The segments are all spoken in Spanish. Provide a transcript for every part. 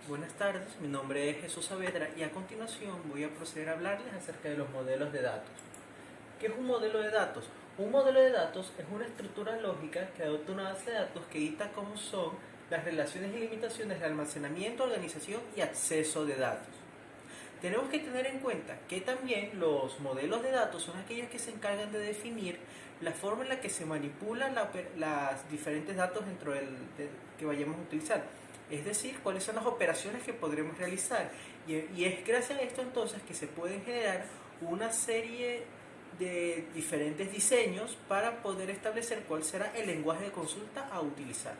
Buenas tardes, mi nombre es Jesús Saavedra y a continuación voy a proceder a hablarles acerca de los modelos de datos. ¿Qué es un modelo de datos? Un modelo de datos es una estructura lógica que adopta una base de datos que dicta cómo son las relaciones y limitaciones de almacenamiento, organización y acceso de datos. Tenemos que tener en cuenta que también los modelos de datos son aquellos que se encargan de definir la forma en la que se manipulan los diferentes datos que vayamos a utilizar. Es decir, cuáles son las operaciones que podremos realizar. Y es gracias a esto entonces que se pueden generar una serie de diferentes diseños para poder establecer cuál será el lenguaje de consulta a utilizar.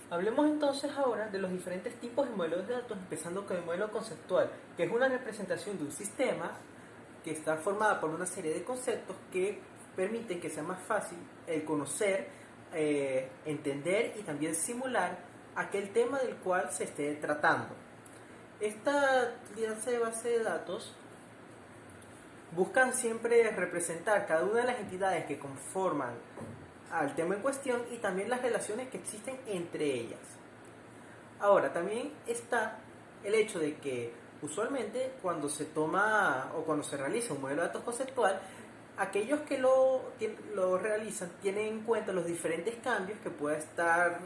Hablemos entonces ahora de los diferentes tipos de modelos de datos, empezando con el modelo conceptual, que es una representación de un sistema que está formada por una serie de conceptos que permiten que sea más fácil el conocer, entender y también simular aquel tema del cual se esté tratando. Esta clase de base de datos buscan siempre representar cada una de las entidades que conforman al tema en cuestión y también las relaciones que existen entre ellas. Ahora, también está el hecho de que usualmente cuando se toma o cuando se realiza un modelo de datos conceptual, aquellos que lo realizan tienen en cuenta los diferentes cambios que pueda estar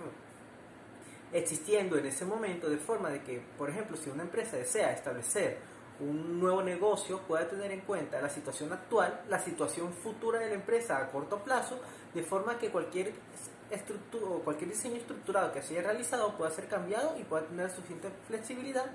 existiendo en ese momento, de forma de que, por ejemplo, si una empresa desea establecer un nuevo negocio, pueda tener en cuenta la situación actual, la situación futura de la empresa a corto plazo, de forma que cualquier estructura o cualquier diseño estructurado que se haya realizado pueda ser cambiado y pueda tener suficiente flexibilidad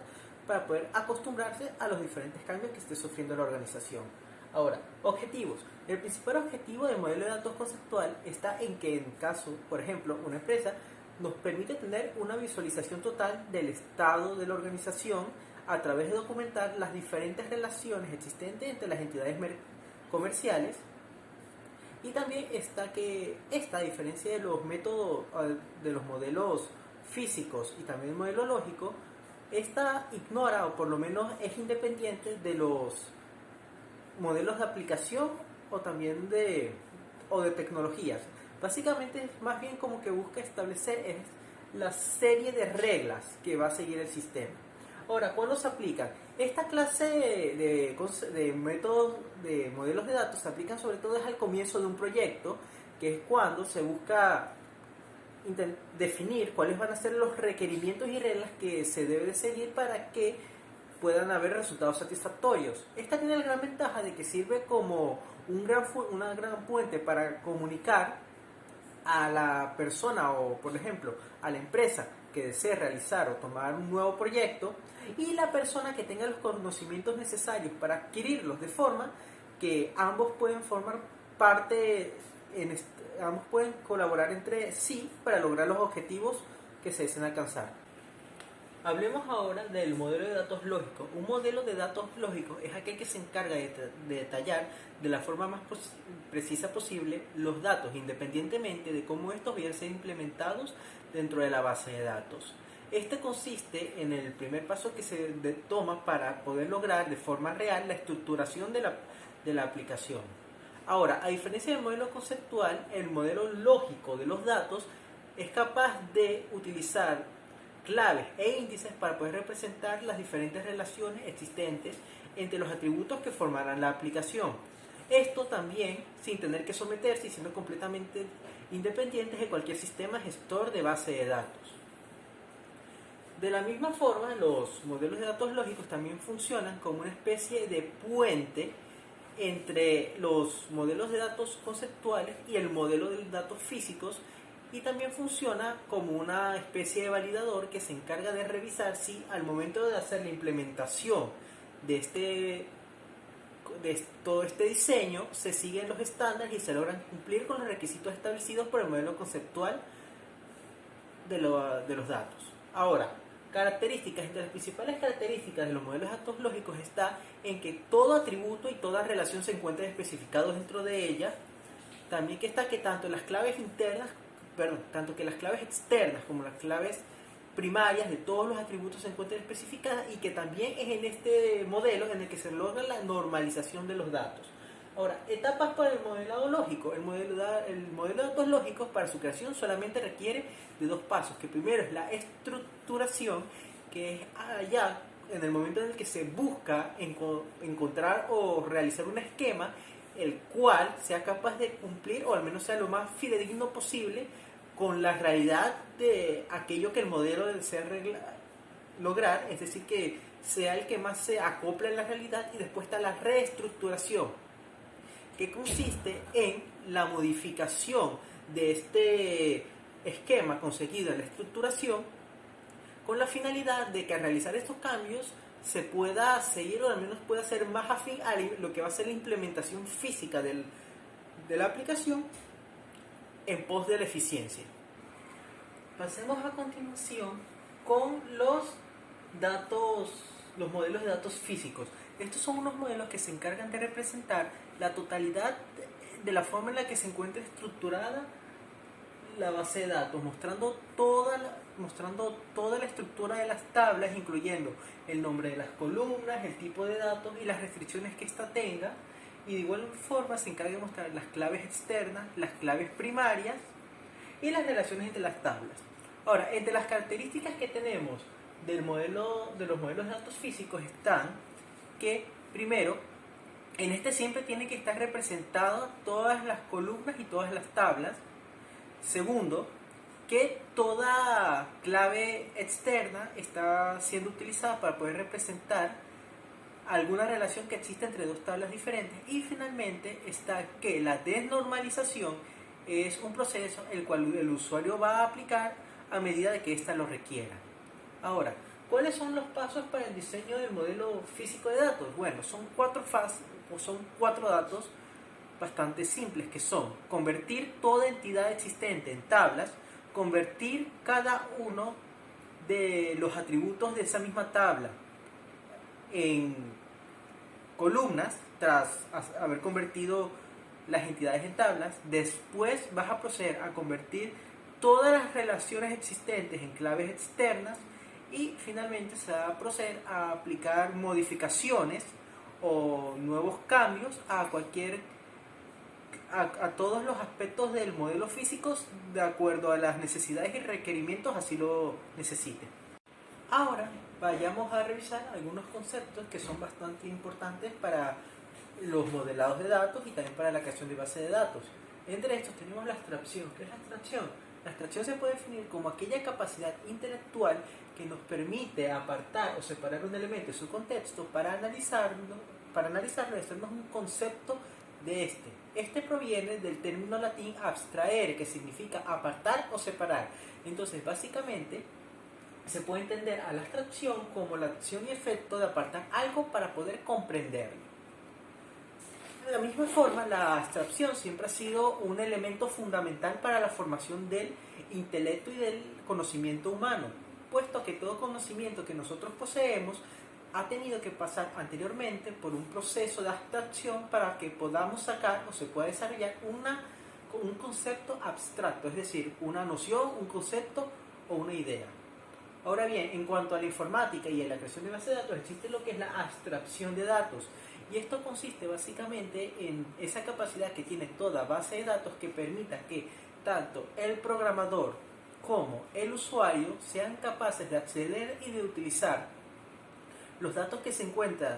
para poder acostumbrarse a los diferentes cambios que esté sufriendo la organización. Ahora, objetivos. El principal objetivo del modelo de datos conceptual está en que, en caso, por ejemplo, una empresa nos permite tener una visualización total del estado de la organización a través de documentar las diferentes relaciones existentes entre las entidades comerciales. Y también está que esta, a diferencia de los métodos, de los modelos físicos y también el modelo lógico, esta ignora o por lo menos es independiente de los modelos de aplicación o también de tecnologías. Básicamente es más bien como que busca establecer la serie de reglas que va a seguir el sistema. Ahora, ¿cuándo se aplican? Esta clase de métodos de modelos de datos se aplican sobre todo al comienzo de un proyecto, que es cuando se busca definir cuáles van a ser los requerimientos y reglas que se debe de seguir para que puedan haber resultados satisfactorios. Esta tiene la gran ventaja de que sirve como una gran puente para comunicar a la persona o, por ejemplo, a la empresa que desee realizar o tomar un nuevo proyecto y la persona que tenga los conocimientos necesarios para adquirirlos, de forma que ambos pueden formar parte, ambos pueden colaborar entre sí para lograr los objetivos que se deseen alcanzar. Hablemos ahora del modelo de datos lógico. Un modelo de datos lógico es aquel que se encarga de detallar de la forma más precisa posible los datos, independientemente de cómo estos vayan a ser implementados dentro de la base de datos. Este consiste en el primer paso que se toma para poder lograr de forma real la estructuración de la aplicación. Ahora, a diferencia del modelo conceptual, el modelo lógico de los datos es capaz de utilizar claves e índices para poder representar las diferentes relaciones existentes entre los atributos que formarán la aplicación. Esto también sin tener que someterse y siendo completamente independientes de cualquier sistema gestor de base de datos. De la misma forma, los modelos de datos lógicos también funcionan como una especie de puente entre los modelos de datos conceptuales y el modelo de datos físicos, y también funciona como una especie de validador que se encarga de revisar si al momento de hacer la implementación de todo este diseño se siguen los estándares y se logran cumplir con los requisitos establecidos por el modelo conceptual de los datos. Ahora, características. Entre las principales características de los modelos de datos lógicos está en que todo atributo y toda relación se encuentran especificados dentro de ella. También que está que tanto que las claves externas como las claves primarias de todos los atributos se encuentran especificadas, y que también es en este modelo en el que se logra la normalización de los datos. Ahora, etapas para el modelado lógico. El modelo de datos lógicos para su creación solamente requiere de dos pasos, que primero es la estructuración, que es allá en el momento en el que se busca encontrar o realizar un esquema el cual sea capaz de cumplir o al menos sea lo más fidedigno posible con la realidad de aquello que el modelo desea lograr, es decir, que sea el que más se acople a la realidad. Y después está la reestructuración, que consiste en la modificación de este esquema conseguido en la estructuración con la finalidad de que al realizar estos cambios se pueda seguir o al menos pueda ser más afín a lo que va a ser la implementación física de la aplicación en pos de la eficiencia. Pasemos a continuación con los modelos de datos físicos. Estos son unos modelos que se encargan de representar la totalidad de la forma en la que se encuentra estructurada la base de datos, mostrando toda la estructura de las tablas, incluyendo el nombre de las columnas, el tipo de datos y las restricciones que ésta tenga. Y de igual forma se encarga de mostrar las claves externas, las claves primarias y las relaciones entre las tablas. Ahora, entre las características que tenemos de los modelos de datos físicos están que, primero, en este siempre tiene que estar representado todas las columnas y todas las tablas. Segundo, que toda clave externa está siendo utilizada para poder representar alguna relación que existe entre dos tablas diferentes. Y finalmente está que la desnormalización es un proceso el cual el usuario va a aplicar a medida de que ésta lo requiera. Ahora, ¿cuáles son los pasos para el diseño del modelo físico de datos? Bueno, son cuatro datos bastante simples, que son convertir toda entidad existente en tablas, convertir cada uno de los atributos de esa misma tabla en columnas tras haber convertido las entidades en tablas. Después vas a proceder a convertir todas las relaciones existentes en claves externas y finalmente se va a proceder a aplicar modificaciones o nuevos cambios a todos los aspectos del modelo físico de acuerdo a las necesidades y requerimientos así lo necesite. Ahora vayamos a revisar algunos conceptos que son bastante importantes para los modelados de datos y también para la creación de base de datos. Entre estos tenemos la abstracción. ¿Qué es la abstracción? La abstracción se puede definir como aquella capacidad intelectual que nos permite apartar o separar un elemento de su contexto para analizarlo y hacernos un concepto de este. Este proviene del término latín abstraere, que significa apartar o separar. Entonces, básicamente, se puede entender a la abstracción como la acción y efecto de apartar algo para poder comprenderlo. De la misma forma, la abstracción siempre ha sido un elemento fundamental para la formación del intelecto y del conocimiento humano, puesto que todo conocimiento que nosotros poseemos ha tenido que pasar anteriormente por un proceso de abstracción para que podamos sacar o se pueda desarrollar un concepto abstracto, es decir, una noción, un concepto o una idea. Ahora bien, en cuanto a la informática y a la creación de bases de datos, existe lo que es la abstracción de datos. Y esto consiste básicamente en esa capacidad que tiene toda base de datos que permita que tanto el programador como el usuario sean capaces de acceder y de utilizar los datos que se encuentran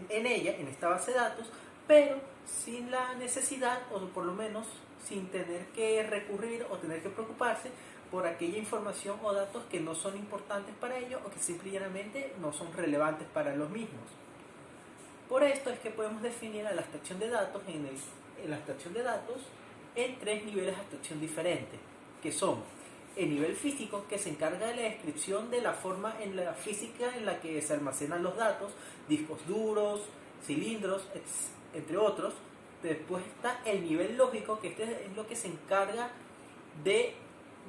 en ella, en esta base de datos, pero sin la necesidad, o por lo menos sin tener que recurrir o tener que preocuparse por aquella información o datos que no son importantes para ellos o que simplemente no son relevantes para los mismos. Por esto es que podemos definir a la abstracción de datos en tres niveles de abstracción diferentes, que son el nivel físico, que se encarga de la descripción de la forma en la física en la que se almacenan los datos, discos duros, cilindros, entre otros. Después está el nivel lógico, que este es lo que se encarga de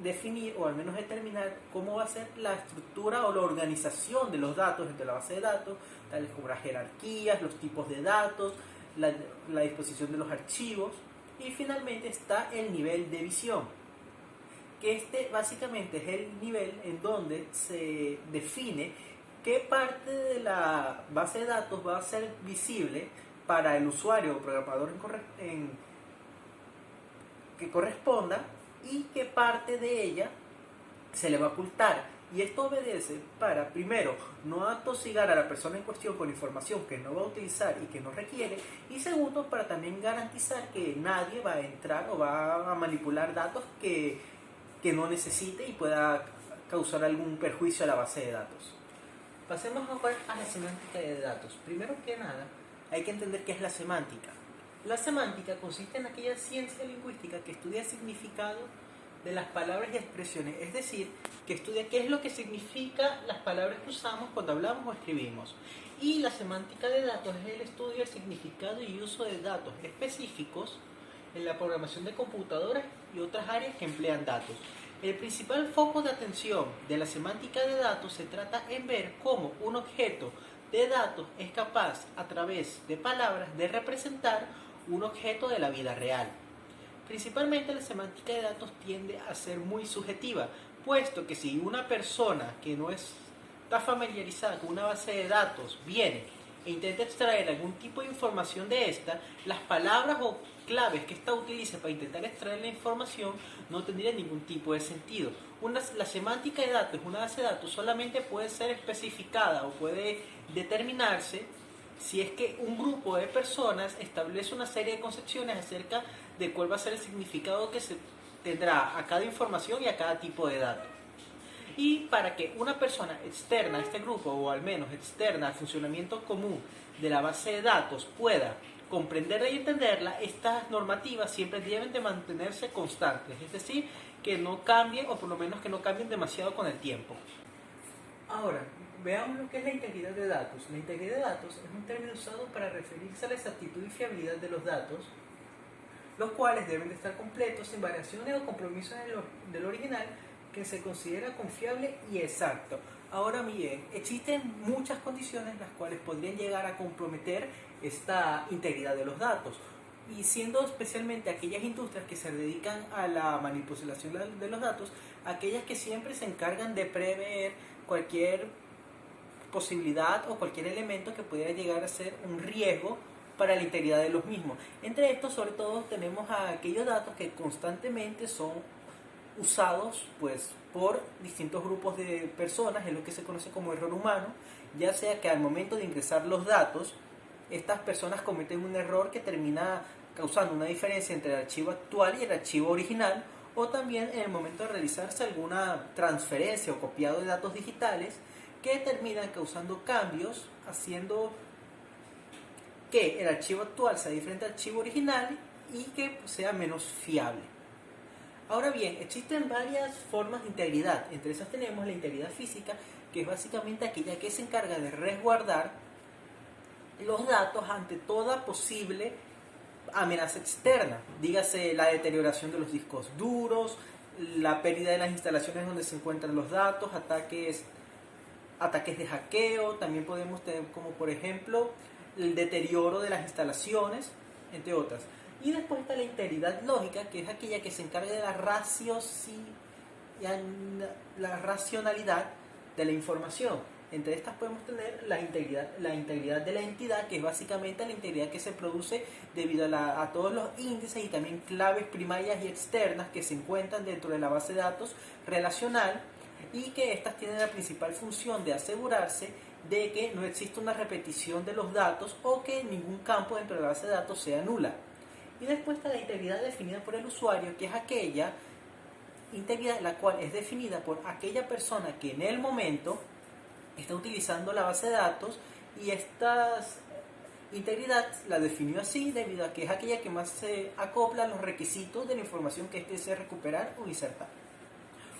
definir o al menos determinar cómo va a ser la estructura o la organización de los datos dentro de la base de datos, tales como las jerarquías, los tipos de datos, la disposición de los archivos. Y finalmente está el nivel de visión, que este básicamente es el nivel en donde se define qué parte de la base de datos va a ser visible para el usuario o programador que corresponda, y que parte de ella se le va a ocultar. Y esto obedece para, primero, no atosigar a la persona en cuestión con información que no va a utilizar y que no requiere, y segundo, para también garantizar que nadie va a entrar o va a manipular datos que no necesite y pueda causar algún perjuicio a la base de datos. Pasemos ahora a la semántica de datos. Primero que nada, hay que entender qué es la semántica. La semántica consiste en aquella ciencia lingüística que estudia el significado de las palabras y expresiones, es decir, que estudia qué es lo que significa las palabras que usamos cuando hablamos o escribimos. Y la semántica de datos es el estudio del significado y uso de datos específicos en la programación de computadoras y otras áreas que emplean datos. El principal foco de atención de la semántica de datos se trata en ver cómo un objeto de datos es capaz, a través de palabras, de representar un objeto de la vida real. Principalmente la semántica de datos tiende a ser muy subjetiva, puesto que si una persona que no está familiarizada con una base de datos viene e intenta extraer algún tipo de información de esta, las palabras o claves que ésta utilice para intentar extraer la información no tendrían ningún tipo de sentido. La semántica de datos, una base de datos, solamente puede ser especificada o puede determinarse si es que un grupo de personas establece una serie de concepciones acerca de cuál va a ser el significado que se tendrá a cada información y a cada tipo de dato. Y para que una persona externa a este grupo, o al menos externa al funcionamiento común de la base de datos, pueda comprenderla y entenderla, estas normativas siempre deben de mantenerse constantes, es decir, que no cambien, o por lo menos que no cambien demasiado con el tiempo. Ahora, veamos lo que es la integridad de datos. La integridad de datos es un término usado para referirse a la exactitud y fiabilidad de los datos, los cuales deben de estar completos, sin variaciones o compromisos del original, que se considera confiable y exacto. Ahora bien, existen muchas condiciones las cuales podrían llegar a comprometer esta integridad de los datos, y siendo especialmente aquellas industrias que se dedican a la manipulación de los datos, aquellas que siempre se encargan de prever cualquier posibilidad o cualquier elemento que pudiera llegar a ser un riesgo para la integridad de los mismos. Entre estos, sobre todo, tenemos a aquellos datos que constantemente son usados pues por distintos grupos de personas, es lo que se conoce como error humano, ya sea que al momento de ingresar los datos, estas personas cometen un error que termina causando una diferencia entre el archivo actual y el archivo original, o también en el momento de realizarse alguna transferencia o copiado de datos digitales que terminan causando cambios, haciendo que el archivo actual sea diferente al archivo original y que sea menos fiable. Ahora bien, existen varias formas de integridad. Entre esas tenemos la integridad física, que es básicamente aquella que se encarga de resguardar los datos ante toda posible amenaza externa. Dígase la deterioración de los discos duros, la pérdida de las instalaciones donde se encuentran los datos, ataques de hackeo. También podemos tener como por ejemplo el deterioro de las instalaciones, entre otras. Y después está la integridad lógica, que es aquella que se encarga de la racionalidad de la información. Entre estas podemos tener la integridad de la entidad, que es básicamente la integridad que se produce debido a todos los índices y también claves primarias y externas que se encuentran dentro de la base de datos relacional, y que estas tienen la principal función de asegurarse de que no existe una repetición de los datos o que ningún campo dentro de la base de datos sea nula. Y después está la integridad definida por el usuario, que es aquella integridad la cual es definida por aquella persona que en el momento está utilizando la base de datos, y esta integridad la definió así debido a que es aquella que más se acopla a los requisitos de la información que éste desea recuperar o insertar.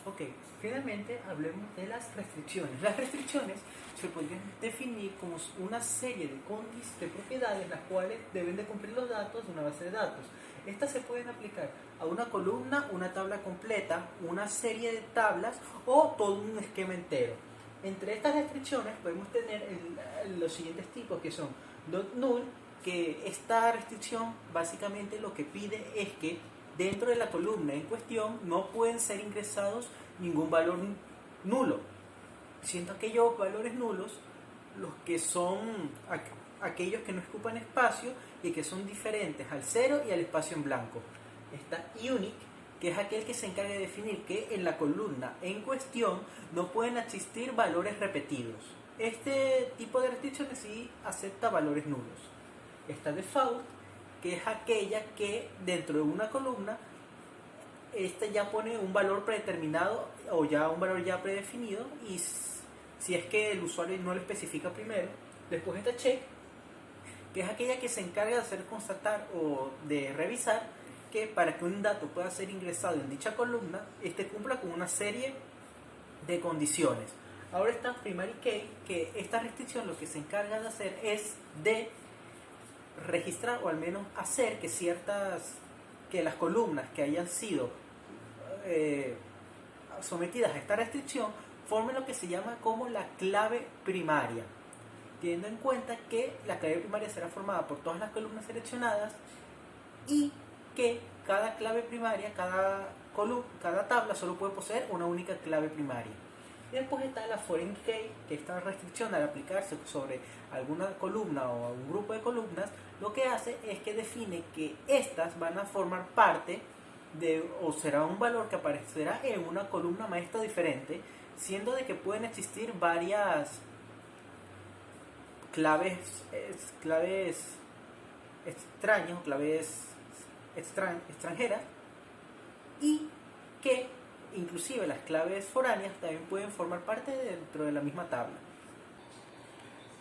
Ok, finalmente hablemos de las restricciones. Las restricciones se podrían definir como una serie de propiedades las cuales deben de cumplir los datos de una base de datos. Estas se pueden aplicar a una columna, una tabla completa, una serie de tablas o todo un esquema entero. Entre estas restricciones podemos tener los siguientes tipos, que son .null, que esta restricción básicamente lo que pide es que dentro de la columna en cuestión no pueden ser ingresados ningún valor nulo, siendo aquellos valores nulos los que son aquellos que no ocupan espacio y que son diferentes al cero y al espacio en blanco. Está unique, que es aquel que se encarga de definir que en la columna en cuestión no pueden existir valores repetidos. Este tipo de restricciones sí acepta valores nulos. Está default, que es aquella que dentro de una columna esta ya pone un valor predeterminado o ya un valor ya predefinido, y si es que el usuario no lo especifica primero. Después está check, que es aquella que se encarga de hacer constatar o de revisar que para que un dato pueda ser ingresado en dicha columna, este cumpla con una serie de condiciones. Ahora está primary key, que esta restricción lo que se encarga de hacer es de registrar o al menos hacer que las columnas que hayan sido sometidas a esta restricción formen lo que se llama como la clave primaria, teniendo en cuenta que la clave primaria será formada por todas las columnas seleccionadas y que cada clave primaria, cada tabla solo puede poseer una única clave primaria. Y después está la foreign key, que esta restricción al aplicarse sobre alguna columna o un grupo de columnas, lo que hace es que define que estas van a formar parte o será un valor que aparecerá en una columna maestra diferente, siendo de que pueden existir varias claves extrañas o claves extranjeras, y que inclusive las claves foráneas también pueden formar parte dentro de la misma tabla.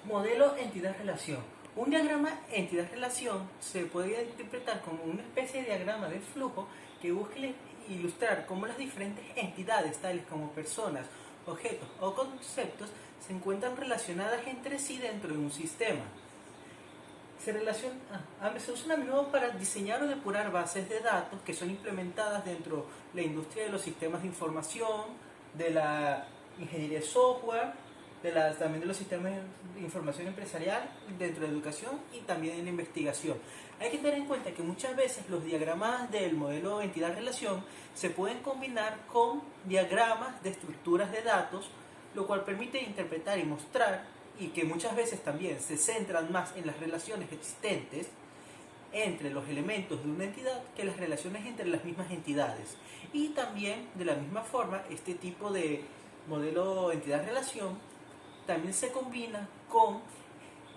Modelo entidad-relación. Un diagrama entidad-relación se podría interpretar como una especie de diagrama de flujo que busque ilustrar cómo las diferentes entidades, tales como personas, objetos o conceptos, se encuentran relacionadas entre sí dentro de un sistema. Se usan a menudo para diseñar o depurar bases de datos que son implementadas dentro de la industria de los sistemas de información, de la ingeniería de software, también de los sistemas de información empresarial, dentro de la educación y también en la investigación. Hay que tener en cuenta que muchas veces los diagramas del modelo entidad-relación se pueden combinar con diagramas de estructuras de datos, lo cual permite interpretar y mostrar, y que muchas veces también se centran más en las relaciones existentes entre los elementos de una entidad que las relaciones entre las mismas entidades. Y también, de la misma forma, este tipo de modelo entidad-relación también se combina con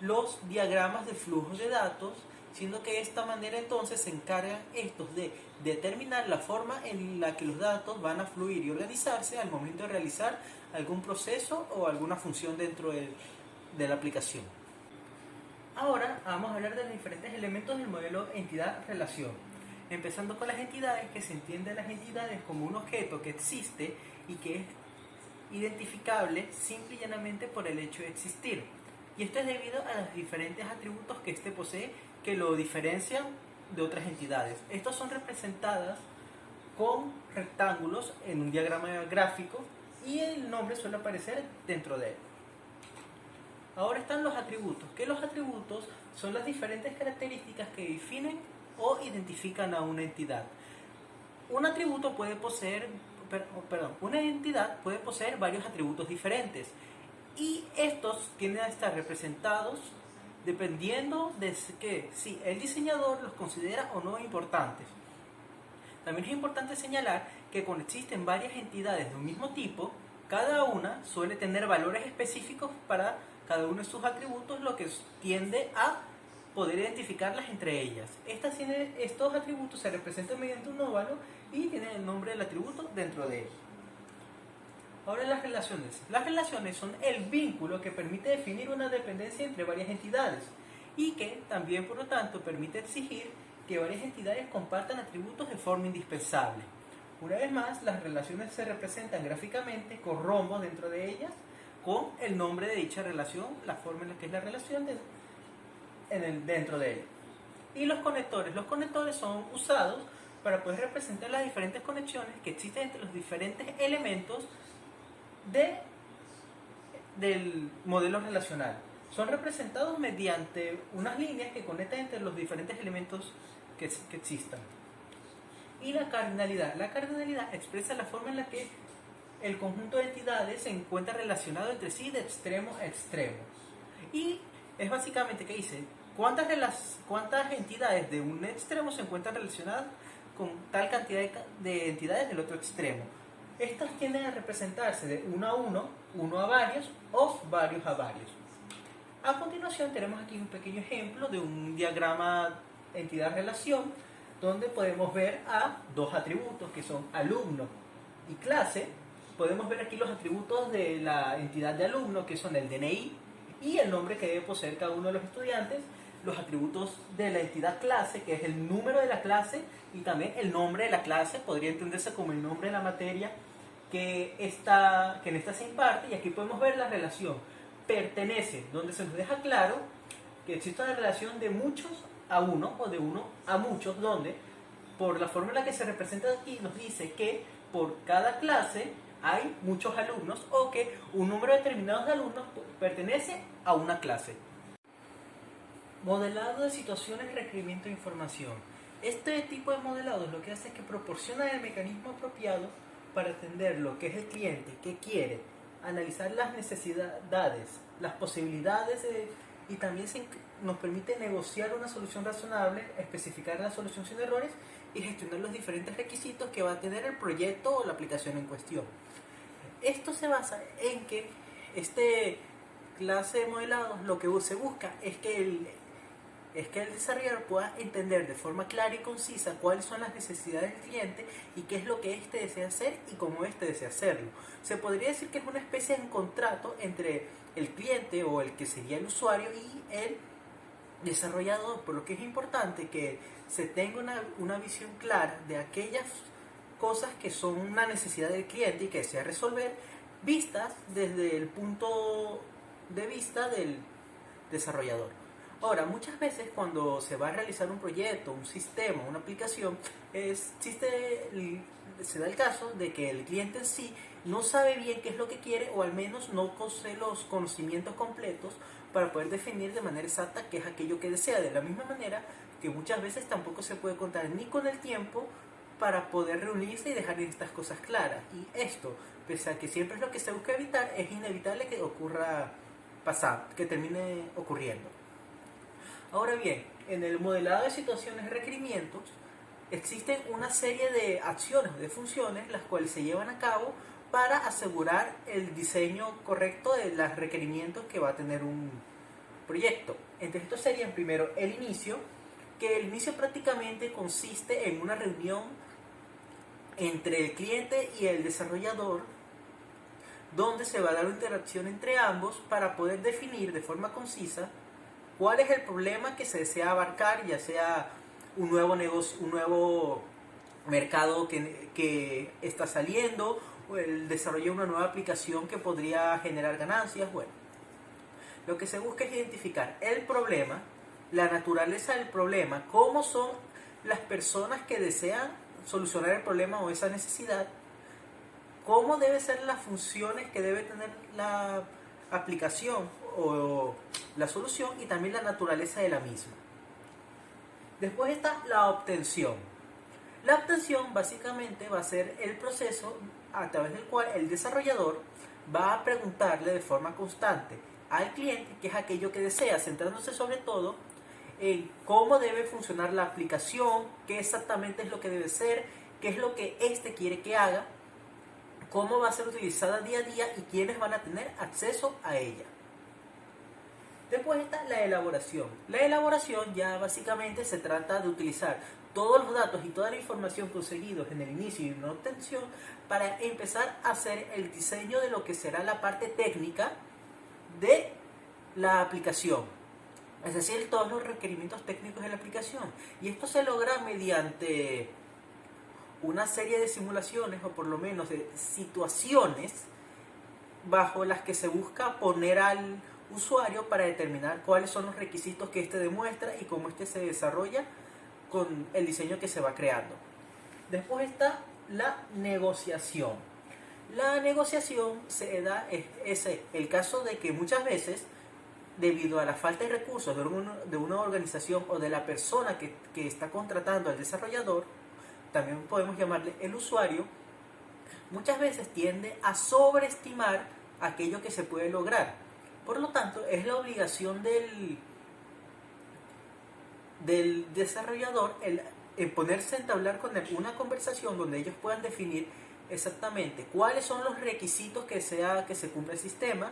los diagramas de flujos de datos, siendo que de esta manera entonces se encargan estos de determinar la forma en la que los datos van a fluir y organizarse al momento de realizar algún proceso o alguna función dentro de la aplicación. Ahora vamos a hablar de los diferentes elementos del modelo entidad-relación, empezando con las entidades, que se entienden las entidades como un objeto que existe y que es identificable simple y llanamente por el hecho de existir. Y esto es debido a los diferentes atributos que éste posee que lo diferencian de otras entidades. Estos son representadas con rectángulos en un diagrama gráfico y el nombre suele aparecer dentro de él. Ahora están los atributos, que los atributos son las diferentes características que definen o identifican a una entidad. Un atributo puede poseer, una entidad puede poseer varios atributos diferentes, y estos tienden a estar representados dependiendo de que si el diseñador los considera o no importantes. También es importante señalar que cuando existen varias entidades de un mismo tipo, cada una suele tener valores específicos para cada uno de sus atributos, lo que tiende a poder identificarlas entre ellas. Estos atributos se representan mediante un óvalo y tienen el nombre del atributo dentro de él. Ahora las relaciones. Las relaciones son el vínculo que permite definir una dependencia entre varias entidades y que también, por lo tanto, permite exigir que varias entidades compartan atributos de forma indispensable. Una vez más, las relaciones se representan gráficamente con rombos dentro de ellas, con el nombre de dicha relación, la forma en la que es la relación dentro de ella. Y los conectores son usados para poder representar las diferentes conexiones que existen entre los diferentes elementos del modelo relacional. Son representados mediante unas líneas que conectan entre los diferentes elementos que existan. Y la cardinalidad. La cardinalidad expresa la forma en la que el conjunto de entidades se encuentra relacionado entre sí de extremo a extremo. Y es básicamente que dice cuántas entidades de un extremo se encuentran relacionadas con tal cantidad de entidades del otro extremo. Estas tienden a representarse de uno a uno, uno a varios o varios a varios. A continuación tenemos aquí un pequeño ejemplo de un diagrama entidad-relación donde podemos ver a dos atributos que son alumno y clase. Podemos ver aquí los atributos de la entidad de alumno, que son el DNI y el nombre que debe poseer cada uno de los estudiantes. Los atributos de la entidad clase, que es el número de la clase y también el nombre de la clase, podría entenderse como el nombre de la materia que en esta se imparte. Y aquí podemos ver la relación pertenece, donde se nos deja claro que existe una relación de muchos a uno o de uno a muchos, donde por la forma en la que se representa aquí nos dice que por cada clase hay muchos alumnos o que un número determinado de alumnos pertenece a una clase. Modelado de situaciones, requerimiento de información. Este tipo de modelado lo que hace es que proporciona el mecanismo apropiado para entender lo que es el cliente, qué quiere, analizar las necesidades, las posibilidades y también nos permite negociar una solución razonable, especificar la solución sin errores y gestionar los diferentes requisitos que va a tener el proyecto o la aplicación en cuestión. Esto se basa en que este clase de modelados lo que se busca es que el desarrollador pueda entender de forma clara y concisa cuáles son las necesidades del cliente y qué es lo que éste desea hacer y cómo éste desea hacerlo. Se podría decir que es una especie de contrato entre el cliente o el que sería el usuario y el desarrollador, por lo que es importante que se tenga una visión clara de aquellas cosas que son una necesidad del cliente y que desea resolver, vistas desde el punto de vista del desarrollador. Ahora, muchas veces cuando se va a realizar un proyecto, un sistema, una aplicación, se da el caso de que el cliente en sí no sabe bien qué es lo que quiere o al menos no posee los conocimientos completos para poder definir de manera exacta qué es aquello que desea. De la misma manera que muchas veces tampoco se puede contar ni con el tiempo para poder reunirse y dejar estas cosas claras. Y esto, pese a que siempre es lo que se busca evitar, es inevitable que que termine ocurriendo. Ahora bien, en el modelado de situaciones y requerimientos existen una serie de acciones, de funciones, las cuales se llevan a cabo para asegurar el diseño correcto de los requerimientos que va a tener un proyecto. Entre estos serían primero el inicio, que el inicio prácticamente consiste en una reunión entre el cliente y el desarrollador, donde se va a dar una interacción entre ambos para poder definir de forma concisa cuál es el problema que se desea abarcar, ya sea un nuevo negocio, un nuevo mercado que está saliendo, o el desarrollo de una nueva aplicación que podría generar ganancias. Bueno, lo que se busca es identificar el problema, la naturaleza del problema, cómo son las personas que desean solucionar el problema o esa necesidad, cómo deben ser las funciones que debe tener la aplicación o la solución y también la naturaleza de la misma. Después está la obtención. La obtención básicamente va a ser el proceso a través del cual el desarrollador va a preguntarle de forma constante al cliente qué es aquello que desea, centrándose sobre todo en cómo debe funcionar la aplicación, qué exactamente es lo que debe ser, qué es lo que éste quiere que haga, cómo va a ser utilizada día a día y quiénes van a tener acceso a ella. Después está la elaboración. La elaboración ya básicamente se trata de utilizar todos los datos y toda la información conseguidos en el inicio y en la obtención para empezar a hacer el diseño de lo que será la parte técnica de la aplicación. Es decir, todos los requerimientos técnicos de la aplicación. Y esto se logra mediante una serie de simulaciones o por lo menos de situaciones bajo las que se busca poner al usuario para determinar cuáles son los requisitos que éste demuestra y cómo éste se desarrolla con el diseño que se va creando. Después está la negociación. La negociación se da, es el caso de que muchas veces, debido a la falta de recursos de una organización o de la persona que está contratando al desarrollador, también podemos llamarle el usuario, muchas veces tiende a sobreestimar aquello que se puede lograr. Por lo tanto, es la obligación del desarrollador el ponerse a entablar con él una conversación donde ellos puedan definir exactamente cuáles son los requisitos que se cumpla el sistema,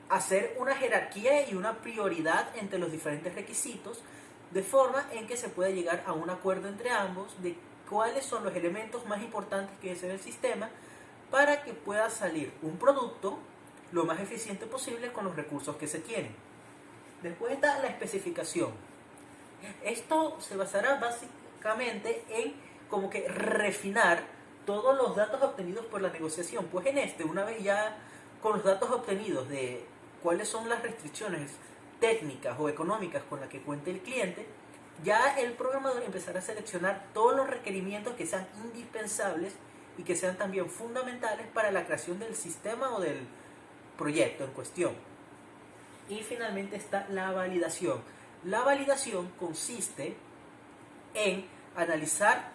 hacer una jerarquía y una prioridad entre los diferentes requisitos, de forma en que se pueda llegar a un acuerdo entre ambos de cuáles son los elementos más importantes que es el sistema para que pueda salir un producto lo más eficiente posible con los recursos que se tienen. Después está la especificación. Esto se basará básicamente en como que refinar todos los datos obtenidos por la negociación. Pues una vez ya con los datos obtenidos de cuáles son las restricciones técnicas o económicas con las que cuenta el cliente, ya el programador empezará a seleccionar todos los requerimientos que sean indispensables y que sean también fundamentales para la creación del sistema o del proyecto en cuestión. Y finalmente está la validación. La validación consiste en analizar,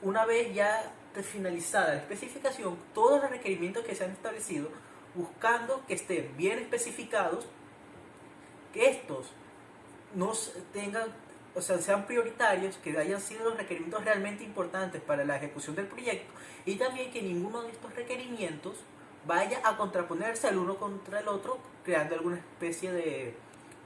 una vez ya finalizada la especificación, todos los requerimientos que se han establecido, buscando que estén bien especificados, que estos no tengan, o sea, sean prioritarios, que hayan sido los requerimientos realmente importantes para la ejecución del proyecto, y también que ninguno de estos requerimientos vaya a contraponerse al uno contra el otro, creando alguna especie de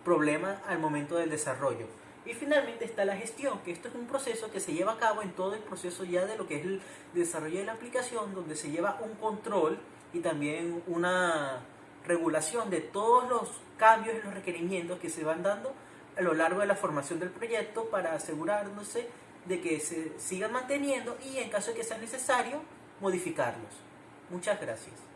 problema al momento del desarrollo. Y finalmente está la gestión, que esto es un proceso que se lleva a cabo en todo el proceso ya de lo que es el desarrollo de la aplicación, donde se lleva un control y también una regulación de todos los cambios y los requerimientos que se van dando a lo largo de la formación del proyecto para asegurarse de que se sigan manteniendo y en caso de que sea necesario modificarlos. Muchas gracias.